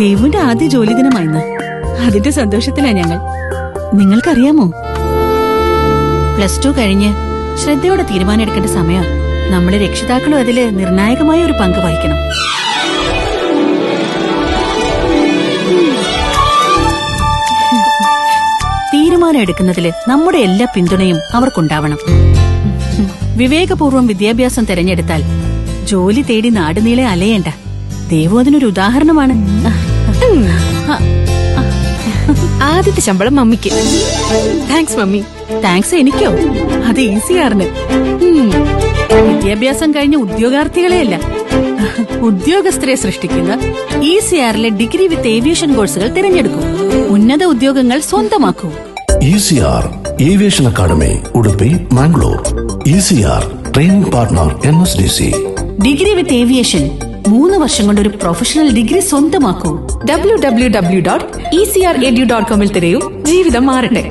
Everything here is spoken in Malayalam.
ദേവുവിന്റെ ആദ്യ ജോലി ദിനമായിന്ന്. അതിന്റെ സന്തോഷത്തിലാ ഞങ്ങൾ. നിങ്ങൾക്കറിയാമോ, +2 കഴിഞ്ഞ് ശ്രദ്ധയോടെ തീരുമാനം എടുക്കേണ്ട സമയം. നമ്മുടെ രക്ഷിതാക്കളും അതില് നിർണായകമായ ഒരു പങ്ക് വഹിക്കണം. തീരുമാനം എടുക്കുന്നതില് നമ്മുടെ എല്ലാ പിന്തുണയും അവർക്കുണ്ടാവണം. വിവേകപൂർവ്വം വിദ്യാഭ്യാസം തെരഞ്ഞെടുത്താൽ ജോലി തേടി നാടുനീളെ അലയേണ്ട. ദേവു അതിനൊരു ഉദാഹരണമാണ്. ആദ്യത്തെ ശമ്പളം മമ്മിക്ക്. Thanks mummy. താങ്ക്സ് എനിക്കോ? അത് ഈസിയാർന്ന്. വിദ്യാഭ്യാസം കഴിഞ്ഞ ഉദ്യോഗാർത്ഥികളെയല്ല, ഉദ്യോഗസ്ഥരെ സൃഷ്ടിക്കുന്ന ECRലെ ഡിഗ്രി വിത്ത് ഏവിയേഷൻ കോഴ്സുകൾ തിരഞ്ഞെടുക്കൂ. ഉന്നത ഉദ്യോഗങ്ങൾ സ്വന്തമാക്കൂ. ECR aviation academy, Udupi, Mangalore. ECR training partner NSDC. Degree with aviation 3 വർഷം കൊണ്ട് ഒരു പ്രൊഫഷണൽ ഡിഗ്രി സ്വന്തമാക്കൂ. www.ecredu.com തിരയൂ. ജീവിതം മാറട്ടെ.